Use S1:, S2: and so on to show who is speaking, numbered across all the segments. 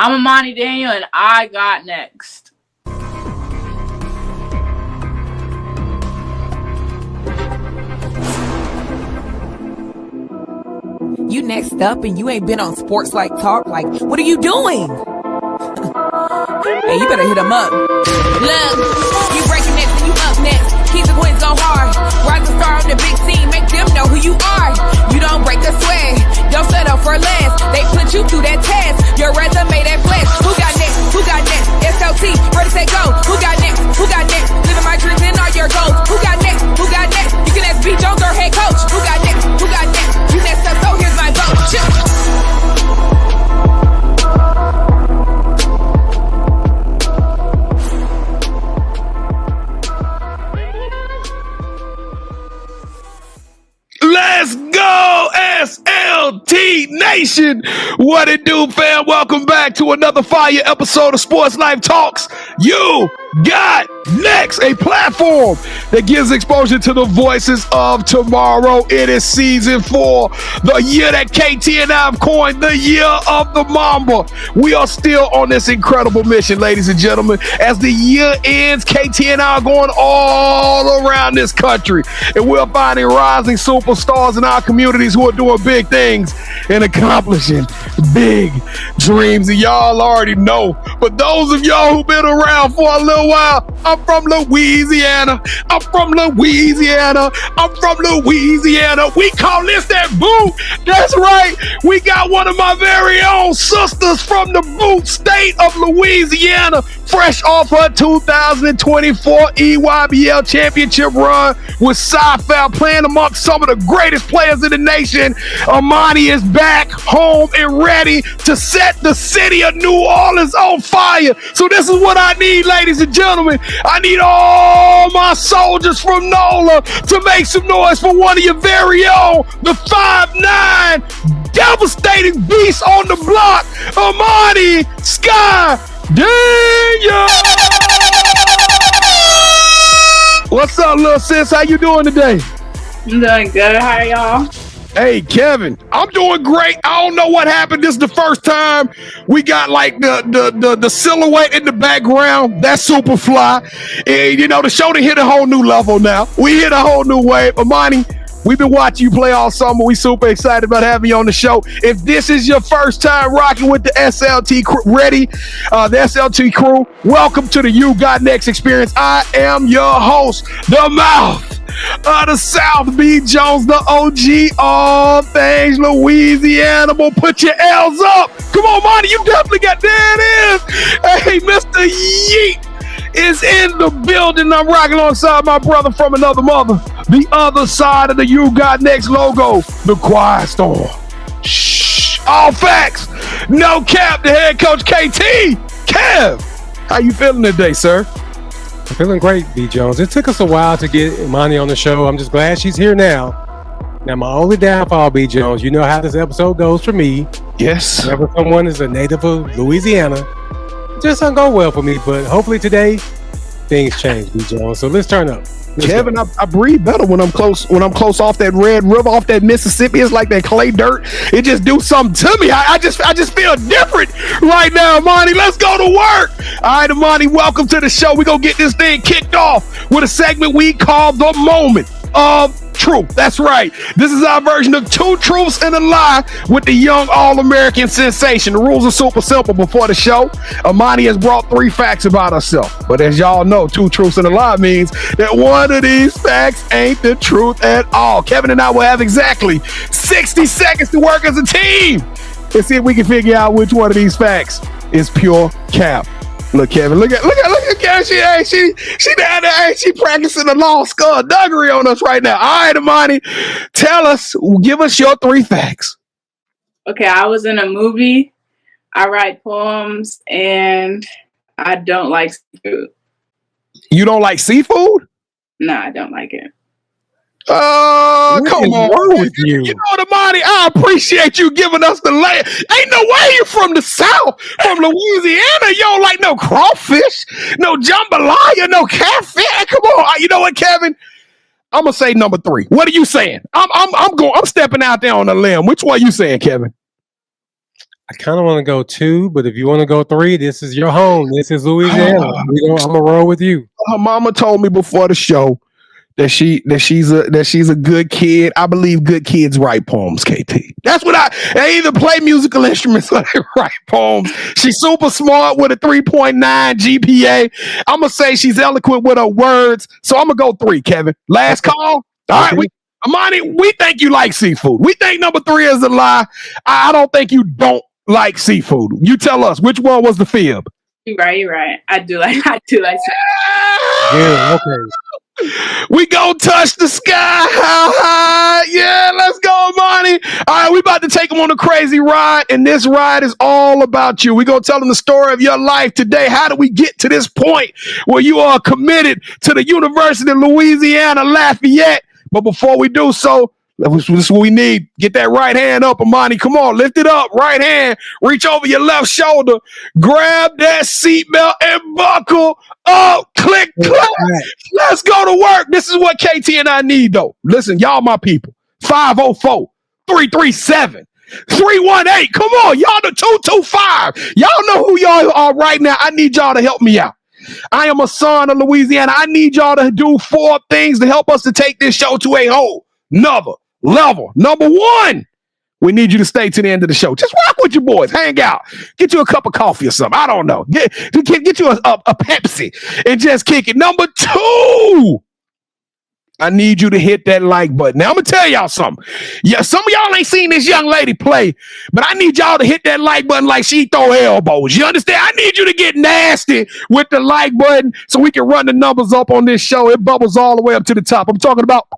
S1: I'm Imani Daniel, and I got next.
S2: You next up and you ain't been on Sports Like Talk. Like, what are you doing? Hey, you better hit them up. Look, you breaking next and you up next. Keep the wins go hard. Rise and star on the big scene. Make them know who you are. You don't break a sweat. Don't settle for less. They put you through that test. Your resume that flesh. Who got next? Who got next? SLT, ready, say go. Who got next? Who got next? Living my dreams and all your goals. Who got next? Who got next? You can ask B. Jones or head coach. Who got next? Who got next? You next up, so here's my vote.
S3: Let's go, SLT Nation. What it do, fam? Welcome back to another fire episode of Sports Life Talks. You got next, a platform that gives exposure to the voices of tomorrow. It is season 4, the year that KT and I have coined the year of the Mamba. We are still on this incredible mission, ladies and gentlemen. As the year ends, KT and I are going all around this country, and we're finding rising superstars in our communities who are doing big things and accomplishing big dreams. And y'all already know, but those of y'all who've been around for a little while, I'm from Louisiana. I'm from Louisiana. I'm from Louisiana. We call this that boot. That's right. We got one of my very own sisters from the boot state of Louisiana, fresh off her 2024 EYBL championship run with Seatbelt, playing amongst some of the greatest players in the nation. Armani is back home and ready to set the city of New Orleans on fire. So this is what I need, ladies and gentlemen. I need all my soldiers from NOLA to make some noise for one of your very own, the 5'9", devastating beast on the block, Imani Skye Daniel. What's up, little sis? How you doing today?
S1: I'm doing good. How are y'all?
S3: Hey, Kevin, I'm doing great. I don't know what happened. This is the first time we got like the silhouette in the background. That's super fly. And, you know, the show done hit a whole new level now. We hit a whole new wave. Imani, we've been watching you play all summer. We super excited about having you on the show. If this is your first time rocking with the SLT crew, the SLT crew, welcome to the You Got Next experience. I am your host, the mouth of the South, B. Jones, the OG, all things Louisiana. Put your L's up. Come on, Monty, you definitely got, there it is. Hey, Mr. Yeet is in the building. I'm rocking alongside my brother from another mother, the other side of the You Got Next logo, the Quiet Storm. Shh, all facts, no cap. The head coach, KT. Kev, how you feeling today, sir?
S4: I'm feeling great, B. Jones. It took us a while to get Imani on the show. I'm just glad she's here now. Now, my only downfall, B. Jones, you know how this episode goes for me.
S3: Yes.
S4: Whenever someone is a native of Louisiana, it just doesn't go well for me. But hopefully today, things change, B. Jones. So let's turn up.
S3: Kevin, I breathe better when I'm close off that Red River, off that Mississippi. It's like that clay dirt. It just do something to me. I just feel different right now, Imani. Let's go to work. All right, Imani, welcome to the show. We're going to get this thing kicked off with a segment we call The Moment of Truth. That's right. This is our version of Two Truths and a Lie with the young All-American sensation. The rules are super simple. Before the show, Imani has brought 3 facts about herself. But as y'all know, 2 truths and a lie means that one of these facts ain't the truth at all. Kevin and I will have exactly 60 seconds to work as a team and see if we can figure out which one of these facts is pure cap. Look, Kevin, look at Kevin. She down there. Hey, she practicing the law skullduggery on us right now. All right, Imani, give us your 3 facts.
S1: Okay, I was in a movie. I write poems, and I don't like seafood.
S3: You don't like seafood?
S1: No, I don't like it.
S3: Come on.
S4: Wrong with you?
S3: You know what, Imani? I appreciate you giving us the lay. Ain't no way you're from the South, from Louisiana. You don't like no crawfish, no jambalaya, no catfish. Come on. You know what, Kevin? I'm gonna say number 3. What are you saying? I'm stepping out there on a limb. Which one you saying, Kevin?
S4: I kind of want to go 2, but if you want to go 3, this is your home. This is Louisiana. I'm gonna roll with you.
S3: Her mama told me before the show that she's a good kid. I believe good kids write poems, KT. That's what they either play musical instruments or they write poems. She's super smart with a 3.9 GPA. I'm gonna say she's eloquent with her words. So I'm gonna go 3, Kevin. Last call. All right, Imani, we think you like seafood. We think number 3 is a lie. I don't think you don't like seafood. You tell us which one was the fib.
S1: You're right. I do like seafood.
S4: Yeah, okay.
S3: We go touch the sky. How high? Yeah, let's go, Imani. All right, we about to take them on a crazy ride, and this ride is all about you. We gonna tell them the story of your life today. How did we get to this point where you are committed to the University of Louisiana Lafayette? But before we do so, this is what we need. Get that right hand up, Imani. Come on, lift it up. Right hand. Reach over your left shoulder. Grab that seatbelt and buckle up. Click, click. Let's go to work. This is what KT and I need, though. Listen, y'all my people. 504-337-318. Come on, y'all the 225. Y'all know who y'all are right now. I need y'all to help me out. I am a son of Louisiana. I need y'all to do 4 things to help us to take this show to a whole nother level. Number 1, we need you to stay to the end of the show. Just rock with your boys. Hang out. Get you a cup of coffee or something. I don't know. Get you a Pepsi and just kick it. Number 2, I need you to hit that like button. Now, I'm going to tell y'all something. Yeah, some of y'all ain't seen this young lady play, but I need y'all to hit that like button like she throw elbows. You understand? I need you to get nasty with the like button so we can run the numbers up on this show. It bubbles all the way up to the top. I'm talking about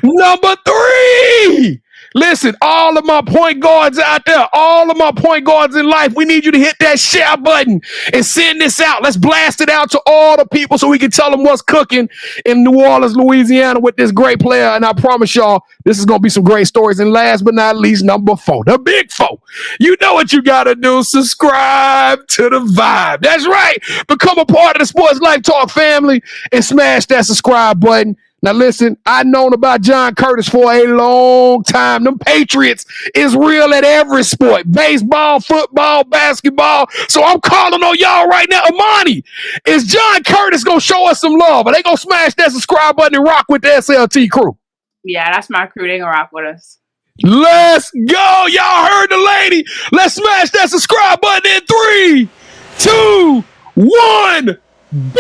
S3: number 3. Listen, all of my point guards out there, all of my point guards in life, we need you to hit that share button and send this out. Let's blast it out to all the people so we can tell them what's cooking in New Orleans, Louisiana with this great player. And I promise y'all, this is going to be some great stories. And last but not least, number 4, the big 4. You know what you got to do. Subscribe to the vibe. That's right. Become a part of the Sports Life Talk family and smash that subscribe button. Now, listen, I've known about John Curtis for a long time. Them Patriots is real at every sport. Baseball, football, basketball. So I'm calling on y'all right now. Imani, is John Curtis going to show us some love? Are they going to smash that subscribe button and rock with the SLT crew?
S1: Yeah, that's my crew. They going to rock with us.
S3: Let's go. Y'all heard the lady. Let's smash that subscribe button in 3, 2, 1. Boo!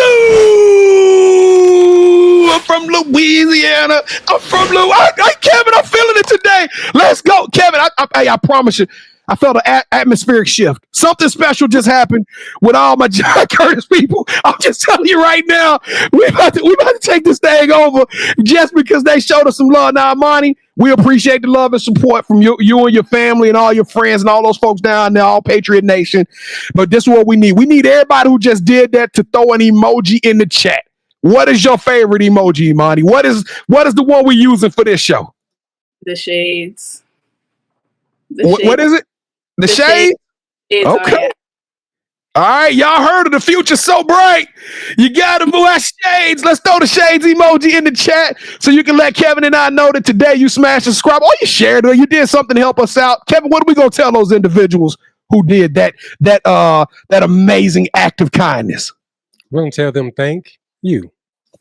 S3: I'm from Louisiana. Kevin, I'm feeling it today. Let's go. Kevin, I promise you, I felt an atmospheric shift. Something special just happened with all my John Curtis people. I'm just telling you right now, we about to take this thing over just because they showed us some love. Now, Armani, we appreciate the love and support from you and your family and all your friends and all those folks down there, all Patriot Nation. But this is what we need. We need everybody who just did that to throw an emoji in the chat. What is your favorite emoji, Imani? What is the one we're using for this show?
S1: The shades.
S3: What is it? The shade? Okay. All right, y'all heard of the future so bright. You got to move our shades. Let's throw the shades emoji in the chat so you can let Kevin and I know that today you smashed and subscribe. Or you shared it or you did something to help us out. Kevin, what are we going to tell those individuals who did that amazing act of kindness?
S4: We're going to tell them thank you.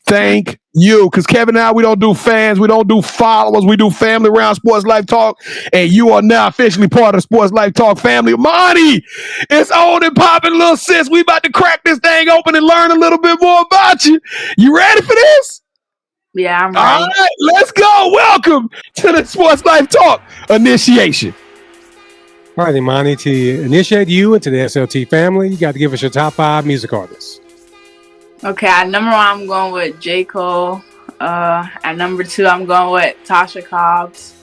S3: Thank you. Because Kevin and I, we don't do fans. We don't do followers. We do family around Sports Life Talk. And you are now officially part of the Sports Life Talk family. Imani, it's on and popping, little sis. We about to crack this thing open and learn a little bit more about you. You ready for this?
S1: Yeah, I'm ready.
S3: All right, let's go. Welcome to the Sports Life Talk initiation.
S4: All right, Imani, to initiate you into the SLT family, you got to give us your top 5 music artists.
S1: Okay, at number 1, I'm going with J. Cole. At number 2, I'm going with Tasha Cobbs.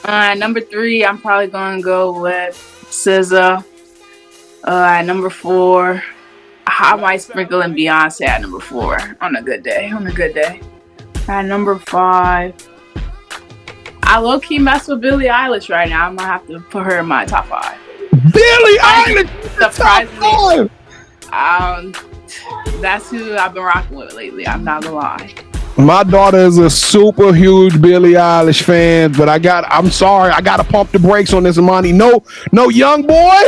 S1: At number 3, I'm probably going to go with SZA. At number 4, I might sprinkle in Beyonce at number 4 on a good day. At number 5, I low-key mess with Billie Eilish right now. I might have to put her in my top 5.
S3: Billie Eilish,
S1: surprisingly, that's who I've been rocking with lately. I'm not gonna lie.
S3: My daughter is a super huge Billie Eilish fan, but I'm sorry, I gotta pump the brakes on this, Imani. No, young boy.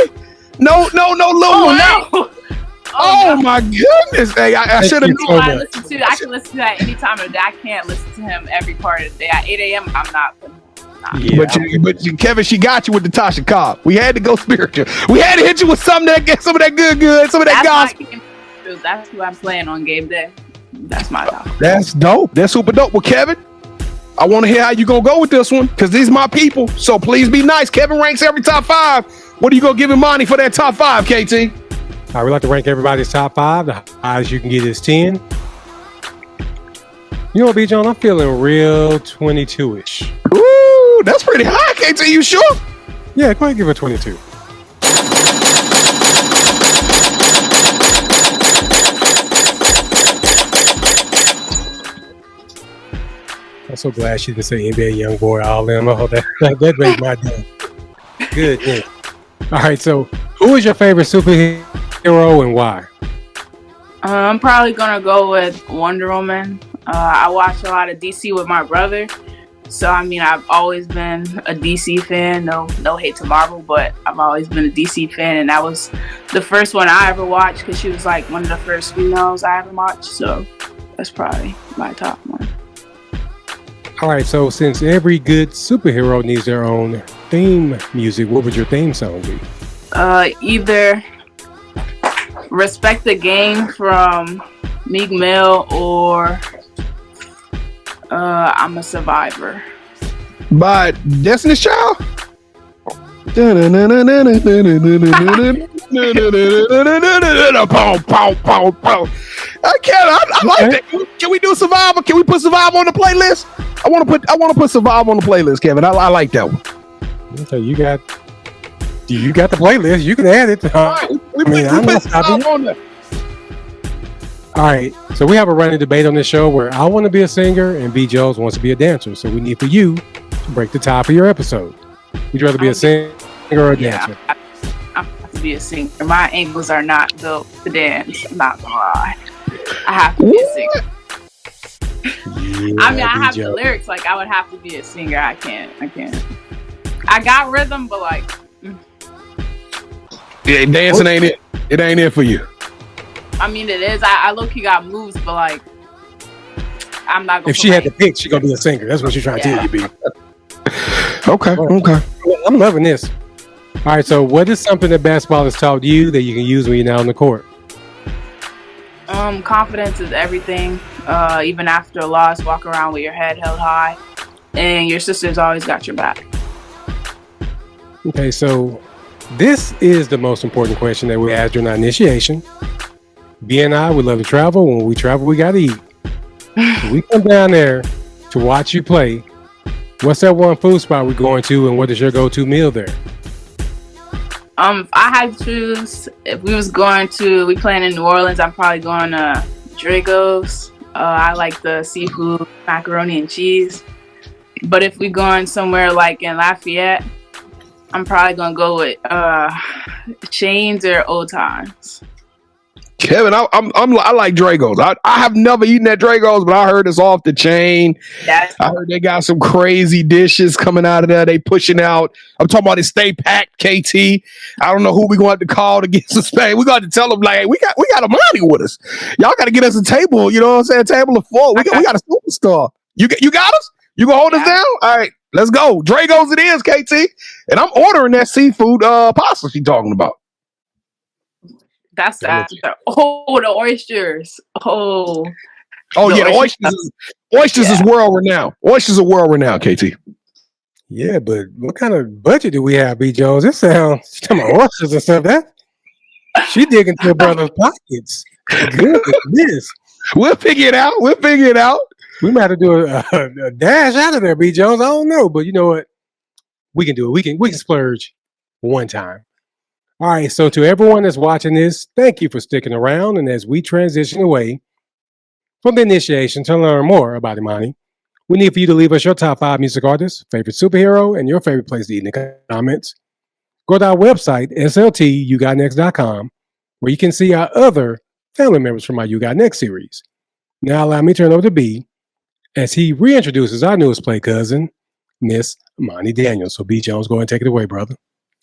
S3: No, Lil Wayne.
S1: No.
S3: Oh my goodness! Hey, I should have known.
S1: I can listen to that any time of the day. I can't listen to him every part of the day. At 8 a.m., I'm not.
S3: Yeah. But Kevin, she got you with the Tasha Cobbs. We had to go spiritual. We had to hit you with some of that good, some of that gospel.
S1: That's who I'm playing on game day. That's my top.
S3: That's dope. That's super dope. Well, Kevin, I want to hear how you gonna go with this one, because these my people. So please be nice. Kevin ranks every top 5. What are you gonna give Imani for that top 5, KT?
S4: I would like to rank everybody's top 5. The highest you can get is 10. You know what, B. John? I'm feeling real 22-ish.
S3: Ooh, that's pretty high, KT. You sure?
S4: Yeah, go ahead and give it 22. I'm so glad she didn't say NBA young boy all in. Oh, that made my day. Good. Yeah. All right, so who is your favorite superhero and why?
S1: I'm probably gonna go with Wonder Woman. I watch a lot of DC with my brother, so I mean I've always been a DC fan. No hate to Marvel, but I've always been a DC fan, and that was the first one I ever watched because she was like one of the first females I ever watched. So that's probably my top one.
S4: All right, so since every good superhero needs their own theme music, what would your theme song be?
S1: Either Respect the Game from Meek Mill or I'm a Survivor
S3: by Destiny's Child. I like that. Can we do Survivor? Can we put Survivor on the playlist? I want to put Survivor on the playlist, Kevin. I like that one.
S4: Okay, you got the playlist. You can add it. All right, so we have a running debate on this show where I want to be a singer and B. Jones wants to be a dancer. So we need for you to break the tie for your episode. Would you rather be a singer or a dancer?
S1: I have to be a singer. My ankles are not built to dance. I'm not gonna lie. I have to be a singer. Yeah, I mean, I have the lyrics. Like, I would have to be a singer. I can't. I got rhythm, but like,
S3: yeah, dancing ain't it. It ain't it for you.
S1: I mean, it is. I low-key got moves, but like, I'm not gonna.
S4: If she had to pick, she's gonna be a singer. That's what she's trying to tell you, B.
S3: Okay.
S4: I'm loving this. All right, so what is something that basketball has taught you that you can use when you're now on the court?
S1: Confidence is everything. Even after a loss, walk around with your head held high, and your sister's always got your back.
S4: Okay, so this is the most important question that we asked during our initiation. B and I would love to travel. When we travel, we got to eat. So we come down there to watch you play. What's that one food spot we're going to, and what is your go-to meal there?
S1: If I had to choose, if we playing in New Orleans, I'm probably going to Draco's. I like the seafood, macaroni and cheese. But if we going somewhere like in Lafayette, I'm probably gonna go with Chains or Old Times.
S3: Kevin, I like Drago's. I have never eaten at Drago's, but I heard it's off the chain.
S1: Yes.
S3: I heard they got some crazy dishes coming out of there. They pushing out. I'm talking about it stay packed, KT. I don't know who we going to have to call to get some space. We got to tell them, like, hey, we got Imani with us. Y'all got to get us a table. You know what I'm saying? A table of 4. We got a superstar. You got us? You gonna hold us down? All right, let's go. Drago's it is, KT. And I'm ordering that seafood pasta she talking about.
S1: That's the oysters. Oh
S3: yeah, oysters is world renowned. Oysters are world renowned, KT.
S4: Yeah, but what kind of budget do we have, B. Jones? It sounds some oysters and stuff. That she digging into her brother's pockets. Goodness.
S3: We'll figure it out.
S4: We might have to do a dash out of there, B. Jones. I don't know, but you know what? We can do it. We can splurge one time. All right, so to everyone that's watching this, thank you for sticking around. And as we transition away from the initiation to learn more about Imani, we need for you to leave us your top 5 music artists, favorite superhero, and your favorite place to eat in the comments. Go to our website, sltugotnext.com, where you can see our other family members from our You Got Next series. Now allow me to turn over to B as he reintroduces our newest play cousin, Miss Imani Daniels. So B. Jones, go ahead and take it away, brother.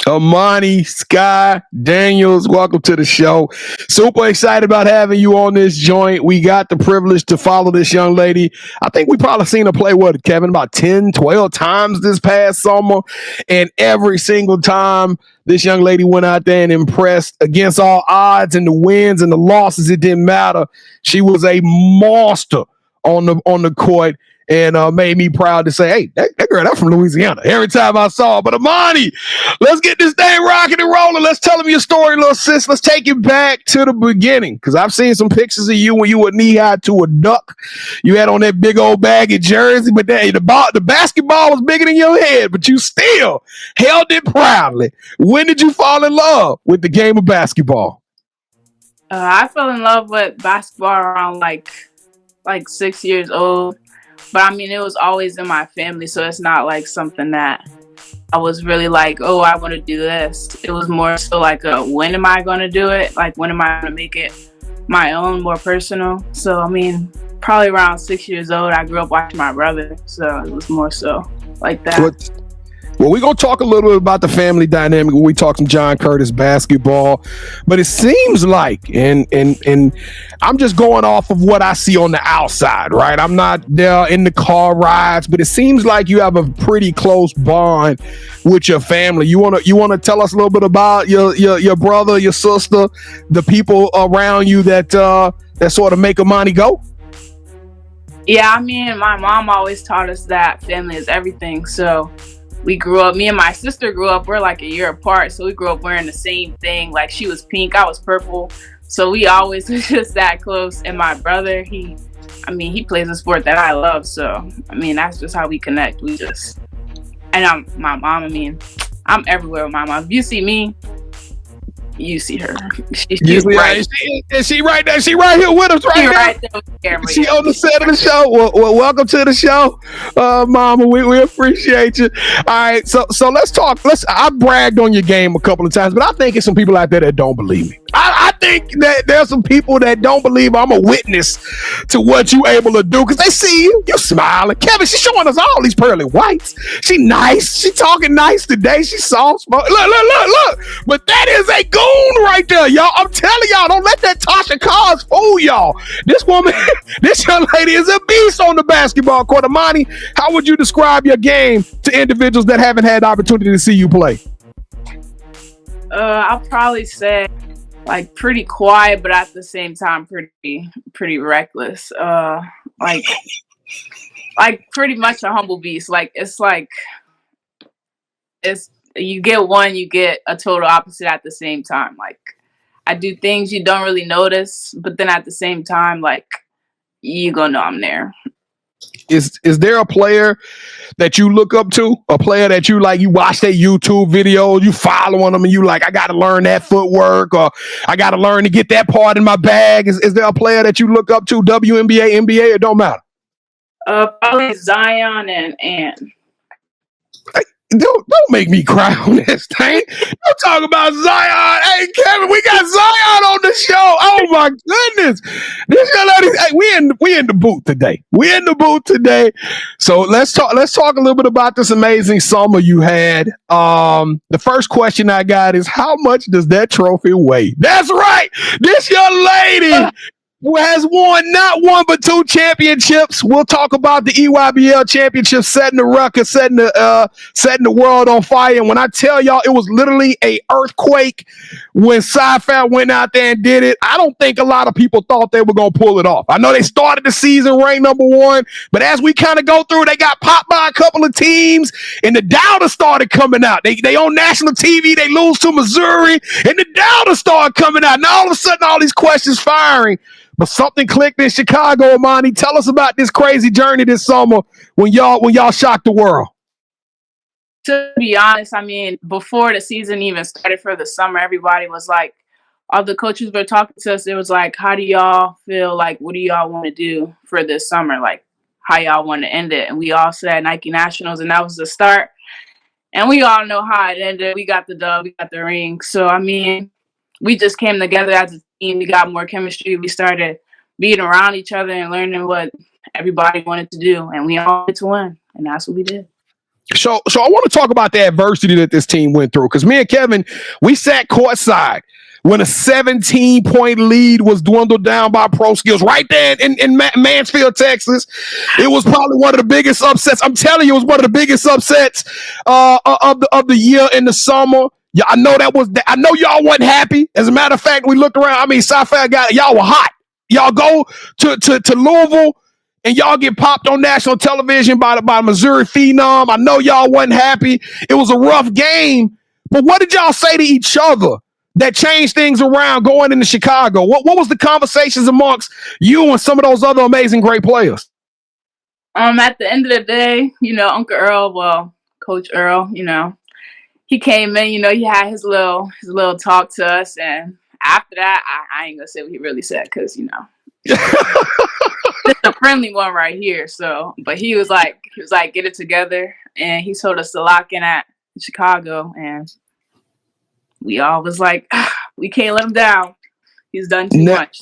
S3: Imani, Skye, Daniels, welcome to the show. Super excited about having you on this joint. We got the privilege to follow this young lady. I think we probably seen her play, Kevin, about 10, 12 times this past summer. And every single time this young lady went out there and impressed against all odds, and the wins and the losses, it didn't matter. She was a monster on the court. And made me proud to say, hey, that girl, that's from Louisiana. Every time I saw her. But Imani, let's get this thing rocking and rolling. Let's tell them your story, little sis. Let's take it back to the beginning. Because I've seen some pictures of you when you were knee-high to a duck. You had on that big old baggy jersey. But the basketball was bigger than your head. But you still held it proudly. When did you fall in love with the game of basketball?
S1: I fell in love with basketball around like 6 years old. But I mean, it was always in my family, so it's not like something that I was really like, oh, I want to do this. It was more so like, when am I going to do it? Like, when am I going to make it my own, more personal? So, I mean, probably around 6 years old, I grew up watching my brother, so it was more so like that.
S3: Well, we're going to talk a little bit about the family dynamic when we talk some John Curtis basketball. But it seems like, and I'm just going off of what I see on the outside, right? I'm not there in the car rides, but it seems like you have a pretty close bond with your family. You want to tell us a little bit about your brother, your sister, the people around you that sort of make Imani go?
S1: Yeah, I mean, my mom always taught us that family is everything. So we grew up, me and my sister grew up, we're like a year apart. So we grew up wearing the same thing. Like, she was pink, I was purple. So we always was just that close. And my brother, he plays a sport that I love. So, I mean, that's just how we connect. My mom, I'm everywhere with my mom. If you see me, you see her. She's right.
S3: She right there. She right here with us right now.
S1: Right there with the camera.
S3: She on the set of the show. Well, welcome to the show, Mama. We appreciate you. All right, so let's talk. I bragged on your game a couple of times, but I think it's some people out there that don't believe me. I think that there's some people that don't believe I'm a witness to what you able to do, because they see you smiling. Kevin, she's showing us all these pearly whites. She nice. She talking nice today. She soft. Look. But that is a goon right there, y'all. I'm telling y'all, don't let that Tasha Cobbs fool y'all. This woman, this young lady is a beast on the basketball court. Imani, how would you describe your game to individuals that haven't had the opportunity to see you play?
S1: I'll probably say like pretty quiet, but at the same time pretty reckless. Like pretty much a humble beast. It's you get one, you get a total opposite at the same time. Like, I do things you don't really notice, but then at the same time, like, you gonna know I'm there.
S3: Is there a player that you look up to, a player that you like, you watch their YouTube videos, you following them, and you like, I got to learn that footwork, or I got to learn to get that part in my bag? Is there a player that you look up to, WNBA, NBA, it don't matter?
S1: Probably Zion and Ann.
S3: Don't make me cry on this thing. Don't talk about Zion. Hey, Kevin, we got Zion on the show. Oh my goodness. This young lady, hey, we in the booth today. So let's talk a little bit about this amazing summer you had. The first question I got is, how much does that trophy weigh? That's right. This young lady who has won not one but two championships. We'll talk about the EYBL championship, setting the record, setting the world on fire. And when I tell y'all, it was literally a earthquake when Seatbelt went out there and did it. I don't think a lot of people thought they were gonna pull it off. I know they started the season ranked number one, but as we kind of go through, they got popped by a couple of teams, and the doubters started coming out. They on national TV. They lose to Missouri, and the doubters started coming out. And all of a sudden, all these questions firing. But something clicked in Chicago, Imani. Tell us about this crazy journey this summer when y'all shocked the world.
S1: To be honest, I mean, before the season even started for the summer, everybody was like, all the coaches were talking to us. It was like, how do y'all feel? Like, what do y'all want to do for this summer? Like, how y'all want to end it? And we all said Nike Nationals, and that was the start. And we all know how it ended. We got the dub, we got the ring. So, I mean, we just came together as a team. We got more chemistry. We started being around each other and learning what everybody wanted to do, and we all wanted to win, and that's what we did.
S3: So I want to talk about the adversity that this team went through, because me and Kevin, we sat courtside when a 17-point lead was dwindled down by Pro Skills right there in Mansfield, Texas. It was probably one of the biggest upsets. I'm telling you, it was one of the biggest upsets of the year in the summer. Yeah, I know I know y'all wasn't happy. As a matter of fact, we looked around. I mean, Sci-Fi y'all were hot. Y'all go to Louisville and y'all get popped on national television by Missouri Phenom. I know y'all wasn't happy. It was a rough game. But what did y'all say to each other that changed things around going into Chicago? What was the conversations amongst you and some of those other amazing, great players?
S1: At the end of the day, Uncle Earl, Coach Earl, he came in, he had his little talk to us, and after that, I ain't gonna say what he really said, because it's a friendly one right here. So, but he was like, get it together, and he told us to lock in at Chicago, and we all was like, we can't let him down. He's done too much.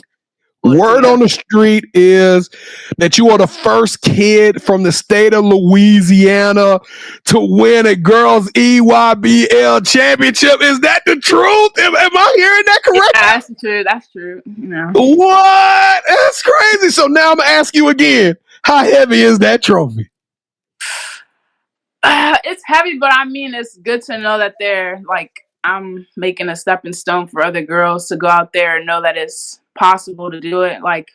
S3: Word on the street is that you are the first kid from the state of Louisiana to win a girls' EYBL championship. Is that the truth? Am I hearing that correctly?
S1: Yeah, that's true. That's true.
S3: What? That's crazy. So now I'm going to ask you again, how heavy is that trophy?
S1: It's heavy, but I mean, it's good to know that I'm making a stepping stone for other girls to go out there and know that it's possible to do it. Like,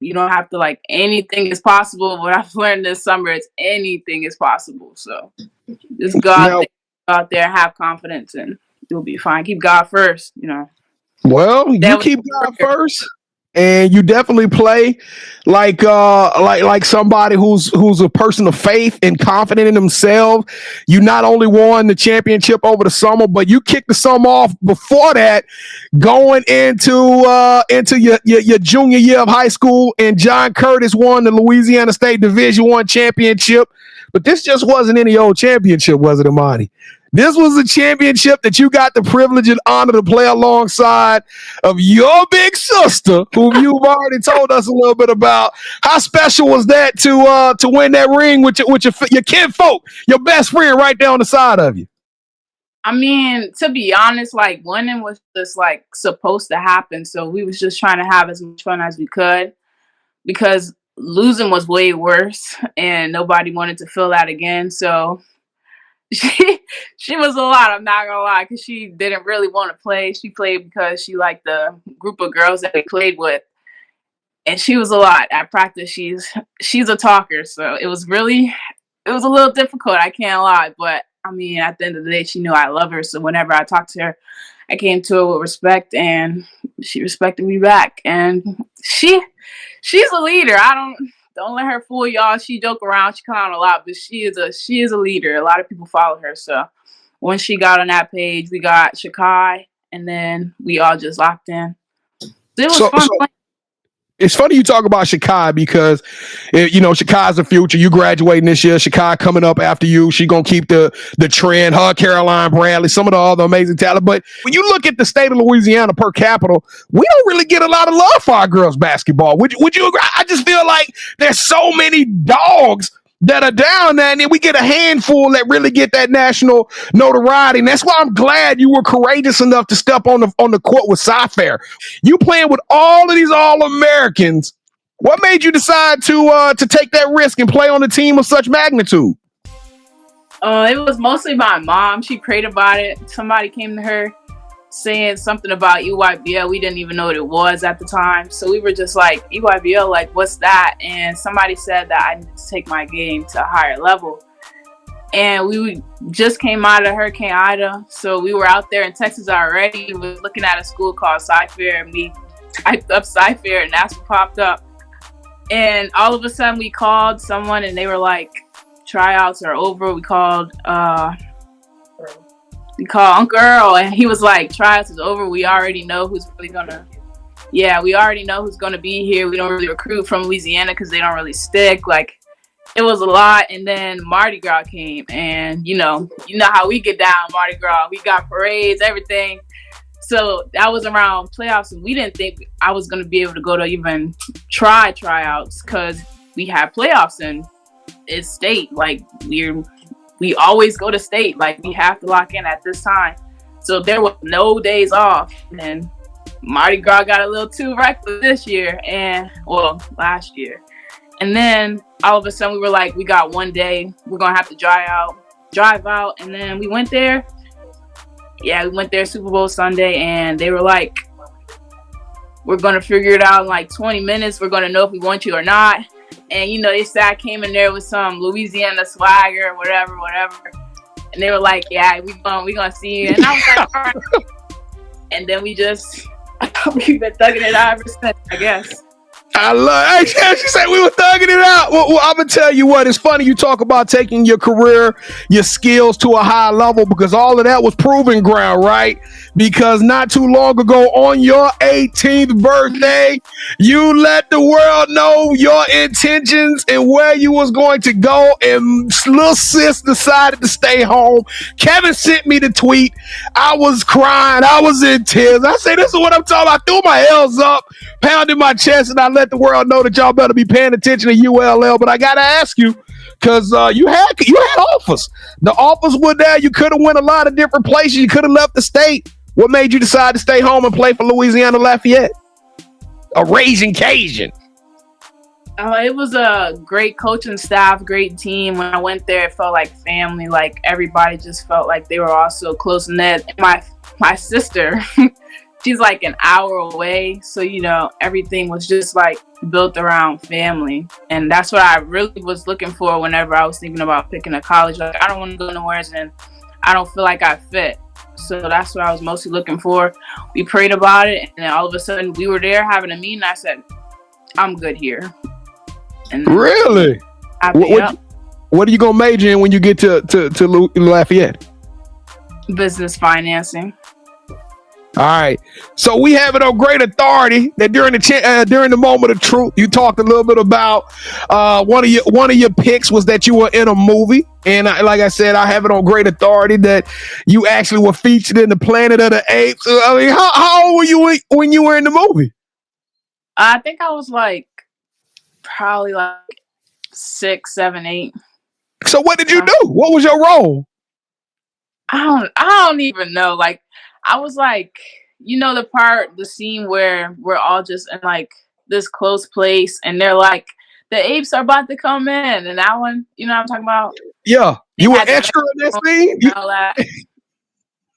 S1: you don't have to, anything is possible. What I've learned this summer is anything is possible. So just go out there and have confidence, and you'll be fine. Keep God first,
S3: Well, you keep God first, and you definitely play like somebody who's a person of faith and confident in themselves. You not only won the championship over the summer, but you kicked the summer off before that, going into your junior year of high school, and John Curtis won the Louisiana State Division I championship. But this just wasn't any old championship, was it, Imani? This was a championship that you got the privilege and honor to play alongside of your big sister, who you've already told us a little bit about. How special was that to win that ring with your kinfolk, your best friend right there on the side of you?
S1: I mean, to be honest, winning was just supposed to happen. So we was just trying to have as much fun as we could, because losing was way worse and nobody wanted to feel that again. So she was a lot, I'm not gonna lie, because she didn't really want to play. She played because she liked the group of girls that we played with, and she was a lot at practice. She's a talker, so it was a little difficult, I can't lie. But I mean, at the end of the day, she knew I love her, so whenever I talked to her, I came to her with respect, and she respected me back. And she's a leader. Don't let her fool y'all. She joke around. She clown a lot, but she is a leader. A lot of people follow her. So when she got on that page, we got Skye, and then we all just locked in. It was fun.
S3: It's funny you talk about Skye, because Skye's the future. You graduating this year. Skye coming up after you. She gonna keep the trend. Her, Caroline Bradley, some of the other amazing talent. But when you look at the state of Louisiana per capita, we don't really get a lot of love for our girls basketball. Would you agree? I just feel like there's so many dogs that are down there, and then we get a handful that really get that national notoriety. And that's why I'm glad you were courageous enough to step on the court with Sci-Fair. You playing with all of these All-Americans. What made you decide to take that risk and play on a team of such magnitude?
S1: It was mostly my mom. She prayed about it. Somebody came to her saying something about EYBL. We didn't even know what it was at the time. So we were just like, EYBL, what's that? And somebody said that I need to take my game to a higher level. And we just came out of Hurricane Ida. So we were out there in Texas already. We were looking at a school called Sci-Fair, and we typed up Sci-Fair, and that's what popped up. And all of a sudden we called someone, and they were like, tryouts are over. We called Uncle Earl, and he was like, tryouts is over. We already know who's really gonna be here. We don't really recruit from Louisiana because they don't really stick. It was a lot. And then Mardi Gras came, and you know how we get down Mardi Gras. We got parades, everything. So that was around playoffs, and we didn't think I was gonna be able to go to even tryouts, because we had playoffs and it's state. Like we always go to state. Like we have to lock in at this time. So there was no days off. And Mardi Gras got a little too reckless this year last year. And then all of a sudden we were like, we got one day, we're gonna have to drive out. And then we went there. Yeah, we went there Super Bowl Sunday, and they were like, we're gonna figure it out in like 20 minutes. We're gonna know if we want you or not. And they said I came in there with some Louisiana swagger, whatever. And they were like, yeah, we gonna see you. And I was like, all right. And then we've been thugging it out ever since, I guess.
S3: I love. She said we were thugging it out. Well, I'm gonna tell you what. It's funny you talk about taking your career, your skills to a high level, because all of that was proving ground, right? Because not too long ago, on your 18th birthday, you let the world know your intentions and where you was going to go. And little sis decided to stay home. Kevin sent me the tweet. I was crying. I was in tears. I said, "This is what I'm talking about." I threw my L's up, pounded my chest, and I let the world know that y'all better be paying attention to ULL. But I gotta ask you, because you had offers. The offers were there. You could have went a lot of different places. You could have left the state. What made you decide to stay home and play for Louisiana Lafayette? A Ragin Cajun.
S1: It was a great coaching staff, great team. When I went there, it felt like family. Like everybody just felt like they were all so close knit. And my sister, she's like an hour away. So, everything was just like built around family. And that's what I really was looking for whenever I was thinking about picking a college. Like, I don't want to go nowhere and I don't feel like I fit. So that's what I was mostly looking for. We prayed about it. And then all of a sudden we were there having a meeting. I said, I'm good here. And
S3: really? What are you going to major in when you get to Lafayette?
S1: Business financing.
S3: All right, so we have it on great authority that during the moment of truth, you talked a little bit about one of your picks was that you were in a movie, and like I said, I have it on great authority that you actually were featured in the Planet of the Apes. I mean, how old were you when you were in the movie?
S1: I think I was probably 6, 7, 8.
S3: So what did you do? What was your role?
S1: I don't even know. Like, I was the scene where we're all just in this close place and they're like, the apes are about to come in. And that one, what I'm talking about?
S3: Yeah. You were extra in that scene?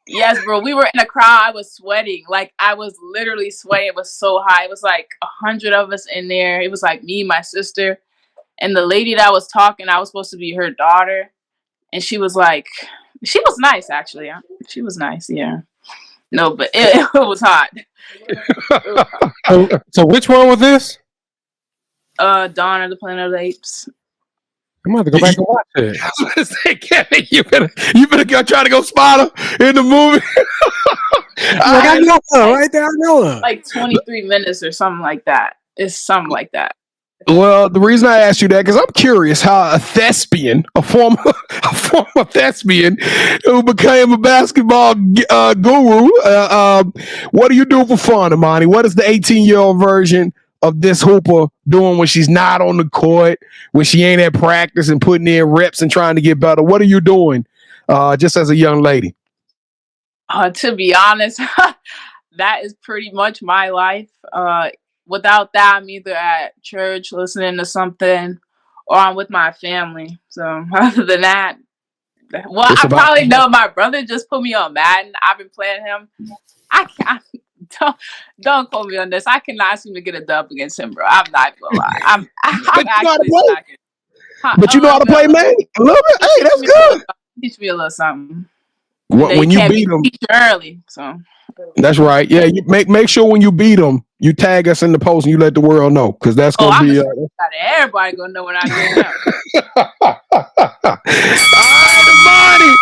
S1: Yes, bro. We were in a crowd. I was sweating. Like, I was literally sweating. It was so high. It was 100 of us in there. It was me, my sister, and the lady that was talking, I was supposed to be her daughter. And she was she was nice, actually. She was nice, yeah. No, but it was hot.
S4: So which one was this?
S1: Dawn of the Planet of the Apes.
S4: I'm going to have to go back and watch it.
S3: I was going to say, Kevin, you better go try to go spot her in the movie.
S4: I know her right there. I know her.
S1: 23 minutes or something like that. It's something like that.
S3: Well, the reason I asked you that, because I'm curious how a thespian, a former thespian who became a basketball guru, what do you do for fun, Imani? What is the 18-year-old version of this hooper doing when she's not on the court, when she ain't at practice and putting in reps and trying to get better? What are you doing just as a young lady?
S1: To be honest, that is pretty much my life. Without that, I'm either at church listening to something or I'm with my family. So other than that, I probably know my brother just put me on Madden. I've been playing him. I can't. Don't quote me on this. I cannot seem to get a dub against him, bro. I'm not gonna lie. I'm actually slacking.
S3: But you know how to play, man? A little bit? Hey, that's good.
S1: Teach me a little something.
S3: When you beat him
S1: early, so
S3: that's right. Yeah, you make sure when you beat them, you tag us in the post and you let the world know, because that's gonna be.
S1: Everybody gonna know when I get up.
S3: All right, Imani,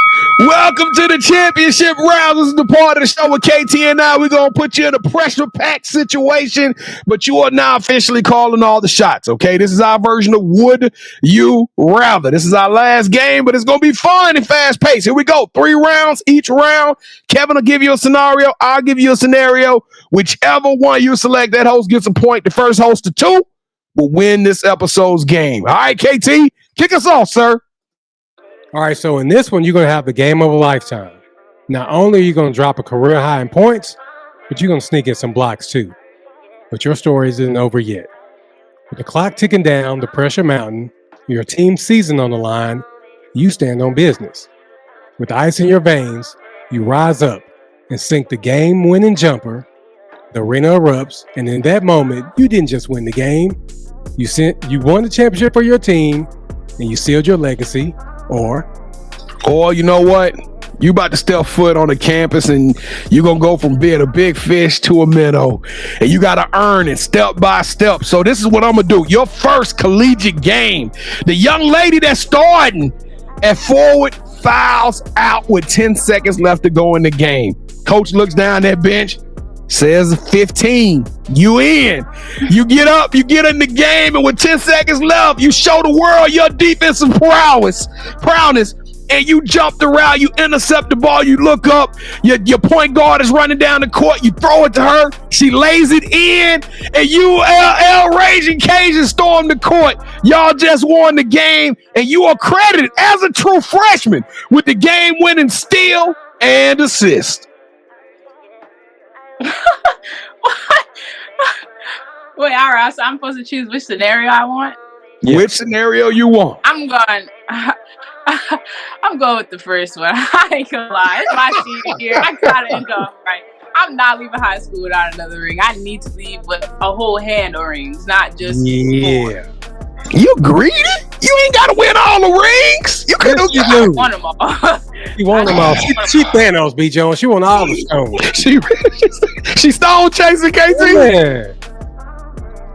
S3: welcome to the championship round. This is the part of the show with KT and I. We're gonna put you in a pressure-packed situation, but you are now officially calling all the shots. Okay, this is our version of Would You Rather. This is our last game, but it's gonna be fun and fast-paced. Here we go. 3 rounds. Each round, Kevin will give you a scenario. I'll give you a scenario. Whichever one you select, that host gets a point. The first host to 2 will win this episode's game. All right, KT, kick us off, sir.
S4: All right, so in this one, you're going to have the game of a lifetime. Not only are you going to drop a career high in points, but you're going to sneak in some blocks too. But your story isn't over yet. With the clock ticking down, the pressure mounting, your team's season on the line, you stand on business. With ice in your veins, you rise up and sink the game-winning jumper. The arena erupts, and in that moment, you didn't just win the game. You won the championship for your team, and you sealed your legacy. Or
S3: you know what? You about to step foot on the campus and you're going to go from being a big fish to a minnow. And you got to earn it step by step. So this is what I'm going to do. Your first collegiate game. The young lady that's starting at forward fouls out with 10 seconds left to go in the game. Coach looks down that bench, says 15. You in. You get up, you get in the game, and with 10 seconds left, you show the world your defensive prowess, and you jump the route, you intercept the ball, you look up, your point guard is running down the court, you throw it to her, she lays it in, and ULL Ragin Cajuns storm the court. Y'all just won the game, and you are credited as a true freshman with the game-winning steal and assist.
S1: Wait, all right, so I'm supposed to choose which scenario I want?
S3: Yes. Which scenario you want?
S1: I'm going with the first one. I ain't gonna lie. It's my senior year. I gotta end up right. I'm not leaving high school without another ring. I need to leave with a whole hand of rings, not just four.
S3: You greedy? You ain't gotta win all the rings. You could
S1: do. Want them all.
S4: You want them all. She Thanos, B. Jones. She want all the stones.
S3: She stone chasing KT.
S4: Yeah.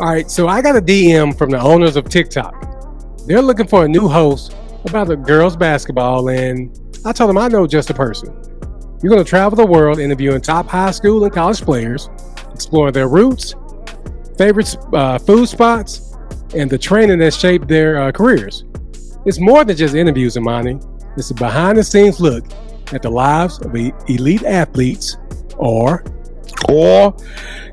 S4: All right, so I got a DM from the owners of TikTok. They're looking for a new host about the girls' basketball, and I told them I know just the person. You're going to travel the world interviewing top high school and college players, explore their roots, favorite food spots, and the training that shaped their careers. It's more than just interviews, Imani. It's a behind-the-scenes look at the lives of elite athletes, or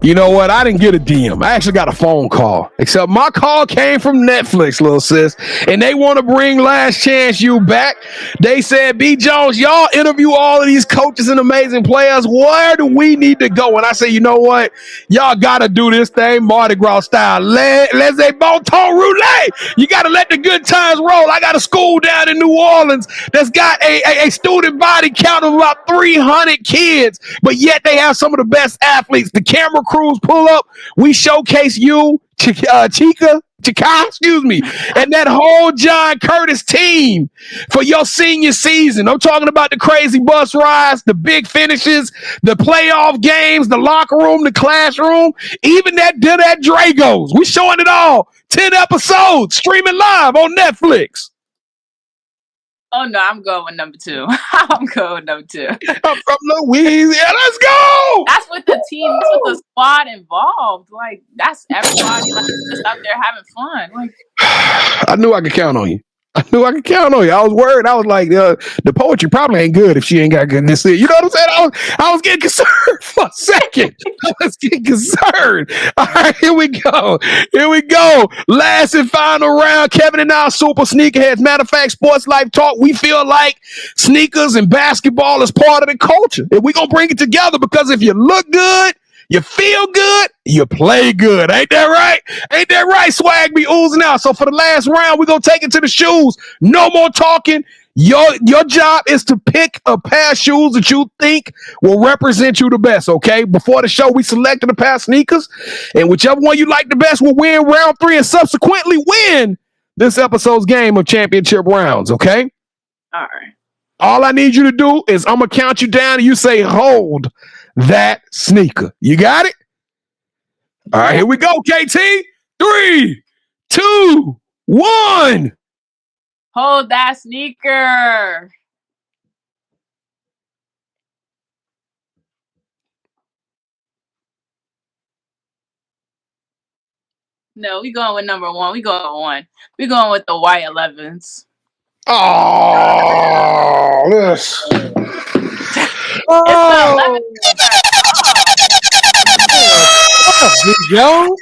S3: you know what? I didn't get a DM. I actually got a phone call. Except my call came from Netflix, little sis. And they want to bring Last Chance U back. They said, B. Jones, y'all interview all of these coaches and amazing players. Where do we need to go? And I say, you know what? Y'all got to do this thing Mardi Gras style. Let's say bon ton roulette. You got to let the good times roll. I got a school down in New Orleans that's got a student body count of about 300 kids, but yet they have some of the best athletes. The camera crews pull up. We showcase you, Chica, excuse me, and that whole John Curtis team for your senior season. I'm talking about the crazy bus rides, the big finishes, the playoff games, the locker room, the classroom, even that dinner at Drago's. We showing it all. 10 episodes streaming live on Netflix.
S1: Oh, no, I'm going with number 2. I'm going with number 2.
S3: I'm from Louisiana. Let's go!
S1: That's with the team, that's with the squad involved. Like, that's everybody just out there having fun. Like,
S3: I knew I could count on you. I was worried. I was like, the poetry probably ain't good if she ain't got goodness. You know what I'm saying? I was getting concerned for a second. I was getting concerned. All right, here we go. Last and final round. Kevin and I are super sneakerheads. Matter of fact, Sports Life Talk, we feel like sneakers and basketball is part of the culture. And we're going to bring it together because if you look good, you feel good, you play good. Ain't that right? Swag be oozing out. So for the last round, we're going to take it to the shoes. No more talking. Your job is to pick a pair of shoes that you think will represent you the best, okay? Before the show, we selected a pair of sneakers, and whichever one you like the best will win round 3 and subsequently win this episode's game of championship rounds, okay?
S1: All right.
S3: All I need you to do is I'm going to count you down, and you say, hold that sneaker. You got it? All right, here we go, KT. 3, 2, 1.
S1: Hold that sneaker. No, we going with number 1. We going with the white 11s.
S3: Oh, this.
S1: Oh.
S4: Yo.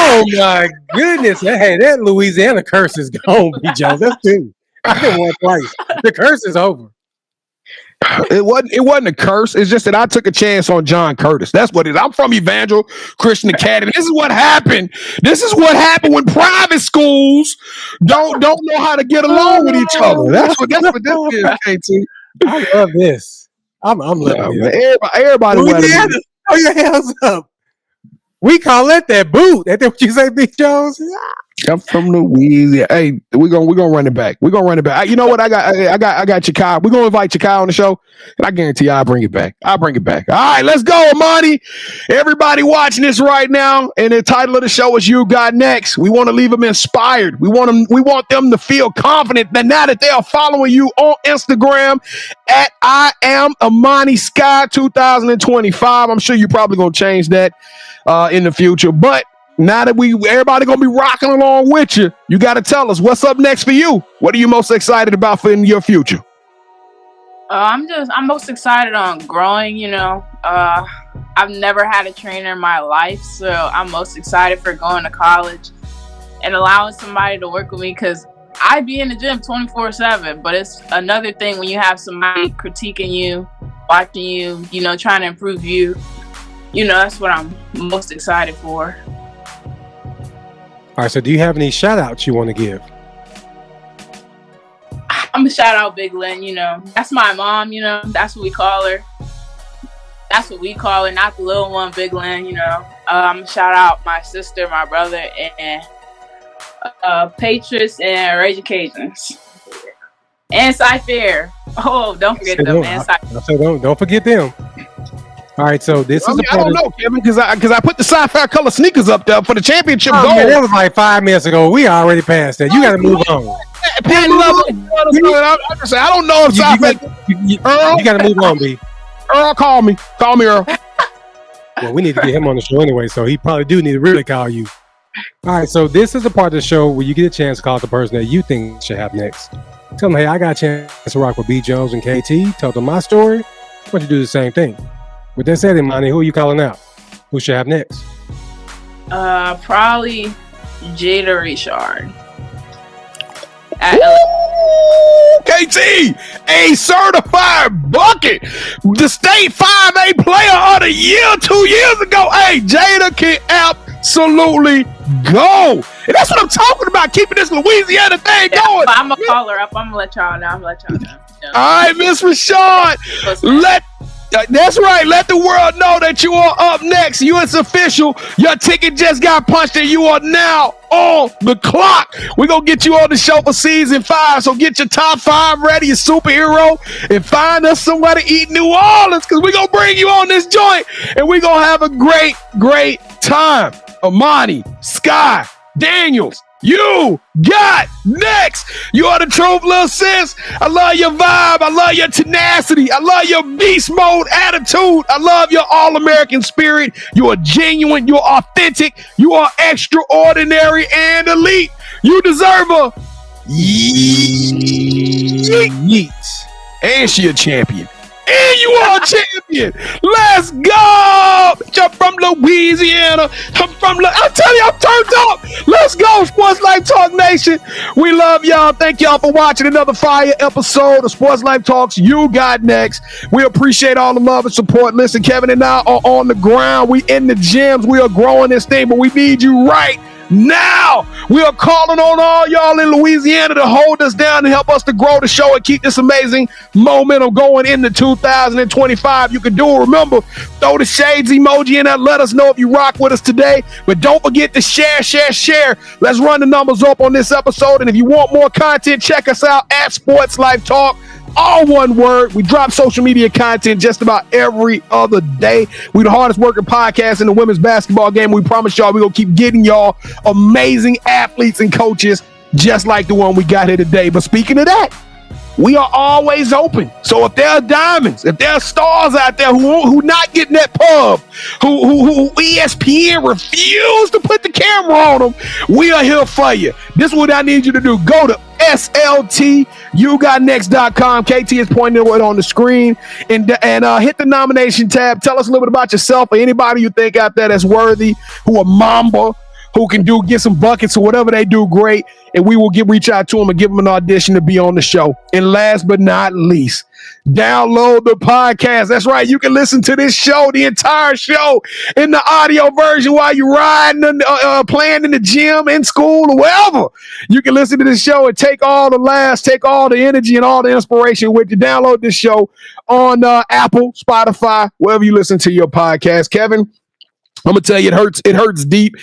S4: Oh my goodness! Hey, that Louisiana curse is gone, B. Jones. That's two. I didn't want twice. The curse is over.
S3: It wasn't a curse. It's just that I took a chance on John Curtis. That's what it is. I'm from Evangel Christian Academy. This is what happened. This is what happened when private schools don't know how to get along with each other. That's what this is, KT.
S4: I love this. I'm loving this.
S3: Everybody
S4: Louisiana, throw your hands up. We call that boot. That's what you say, Big Jones?
S3: I'm from Louisiana. Hey, we're gonna run it back. We're gonna run it back. You know what? I got Chicago. We're gonna invite Chicago on the show, and I guarantee you I'll bring it back. All right, let's go, Imani. Everybody watching this right now, and the title of the show is You Got Next. We want to leave them inspired. We want them to feel confident that now that they are following you on Instagram at I am Imani Skye 2025. I'm sure you're probably gonna change that in the future, but now that everybody gonna be rocking along with you, you got to tell us what's up next for you. What are you most excited about for in your future?
S1: I'm most excited on growing. I've never had a trainer in my life, so I'm most excited for going to college and allowing somebody to work with me, because I be in the gym 24/7. But it's another thing when you have somebody critiquing you, watching you, trying to improve you. That's what I'm most excited for.
S4: All right, so do you have any shout outs you want to give?
S1: I'm gonna shout out Big Lynn, that's my mom, that's what we call her. That's what we call her, not the little one, Big Lynn, I'm gonna shout out my sister, my brother, and Patriots and Ragin Cajuns. And Cy Fair. Oh, don't forget them. And
S4: don't forget them. All right, so this is
S3: I don't know, Kevin, because I put the Sapphire color sneakers up there for the championship goal.
S4: Man, that was like 5 minutes ago. We already passed that. You got to move on.
S3: I don't know if Sapphire. Earl,
S4: you got to move on, B.
S3: Earl, call me, Earl.
S4: Well, we need to get him on the show anyway, so he probably do need to really call you. All right, so this is a part of the show where you get a chance to call the person that you think should have next. Tell them, hey, I got a chance to rock with B. Jones and KT. Tell them my story. Why don't you do the same thing? With that said, Imani, who are you calling out? Who should have next?
S1: Probably Jada Richard.
S3: KT, a certified bucket, the state 5A player of the year 2 years ago. Hey, Jada can absolutely go. And that's what I'm talking about, keeping this Louisiana thing going.
S1: I'm going to call her up. I'm going to let y'all know.
S3: All right, Miss Rashad, that's right. Let the world know that you are up next. It's official. Your ticket just got punched and you are now on the clock. We're going to get you on the show for season 5. So get your top 5 ready, your superhero, and find us somewhere to eat in New Orleans, because we're going to bring you on this joint and we're going to have a great, great time. Imani, Skye, Daniels, you got next. You are the truth, little sis. I love your vibe. I love your tenacity. I love your beast mode attitude. I love your all-American spirit. You are genuine. You are authentic. You are extraordinary and elite. You deserve a yeet. And she a champion. And you are a champion. Let's go. I'm from Louisiana. I'm telling you, I'm turned up. Let's go, Sports Life Talk Nation. We love y'all. Thank y'all for watching another fire episode of Sports Life Talks. You got next. We appreciate all the love and support. Listen, Kevin and I are on the ground. We in the gyms. We are growing this thing, but we need you right now. We are calling on all y'all in Louisiana to hold us down and help us to grow the show and keep this amazing momentum going into 2025. You can do it. Remember, throw the shades emoji in there. Let us know if you rock with us today. But don't forget to share. Let's run the numbers up on this episode. And if you want more content, check us out at Sports Life Talk. All one word. We drop social media content just about every other day. We the hardest working podcast in the women's basketball game. We promise y'all we're going to keep getting y'all amazing athletes and coaches just like the one we got here today. But speaking of that, we are always open. So if there are diamonds, if there are stars out there who not getting that pub, who ESPN refused to put the camera on them, we are here for you. This is what I need you to do. Go to SLTUGotNext.com. KT is pointing it on the screen, and hit the nomination tab. Tell us a little bit about yourself or anybody you think out there that's worthy, who a Mamba, who can get some buckets or whatever they do great, and we will reach out to them and give them an audition to be on the show. And last but not least, download the podcast. That's right. You can listen to this show, the entire show, in the audio version while you're riding, playing in the gym, in school, or wherever. You can listen to this show and take all the laughs, take all the energy and all the inspiration with you. Download this show on Apple, Spotify, wherever you listen to your podcast. Kevin, I'm gonna tell you, it hurts deep.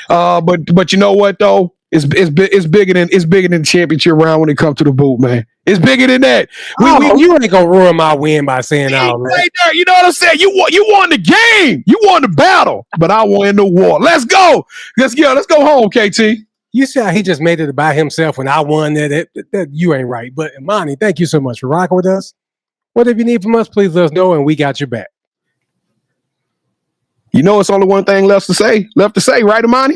S3: But you know what though? It's bigger than championship round when it comes to the boot, man. It's bigger than that.
S4: You ain't gonna ruin my win by saying all that.
S3: Right there, you know what I'm saying? You won the game. You won the battle, but I won the war. Let's go. Let's go home, KT.
S4: You see how he just made it by himself when I won that you ain't right. But Imani, thank you so much for rocking with us. Whatever you need from us, please let us know, and we got your back.
S3: You know, it's only one thing left to say, right, Imani?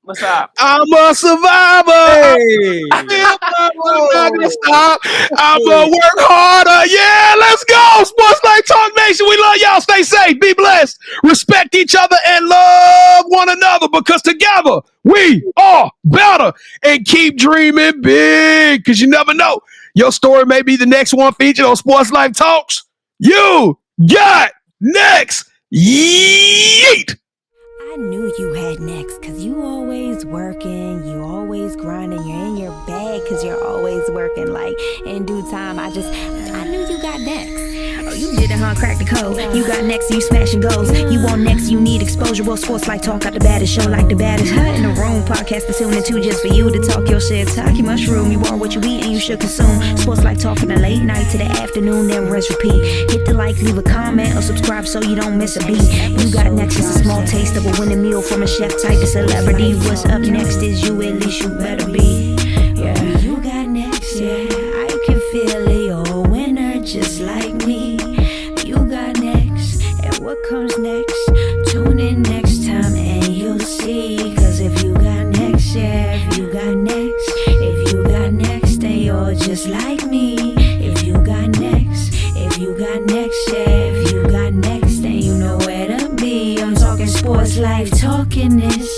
S1: What's up?
S3: I'm a survivor.
S4: Hey.
S3: I'm not gonna stop. I'm gonna work harder. Yeah, let's go. Sports Night Talk Nation. We love y'all. Stay safe. Be blessed. Respect each other and love one another, because together we are better. And keep dreaming big, because you never know. Your story may be the next one featured on Sports Life Talks. You got next. Yeet.
S5: I knew you had next, cause you always working, you always grinding, you're in your bag cause you're always working. Like in due time, I knew you got next. Oh, you did it, huh? Crack the code. You got next, you smashing goals. You want next, you need exposure. Well, Sports Like Talk got the baddest show, like the baddest. Her in the room, podcast to tune into just for you to talk your shit. Talk your mushroom, you are what you eat and you should consume. Sports Like Talk from the late night to the afternoon, then rest repeat. Hit the like, leave a comment, or subscribe so you don't miss a beat. You got next is a small taste of a winning meal from a chef type of celebrity. What's up next is you, at least you better be. Yeah, you got next, yeah. I can feel it, you're a winner just like me. You got next, and what comes next? Tune in next time and you'll see. Cause if you got next, yeah, if you got next, then you're just like me. If you got next, yeah, if you got next, then you know where to be. I'm talking Sports Life, talking this.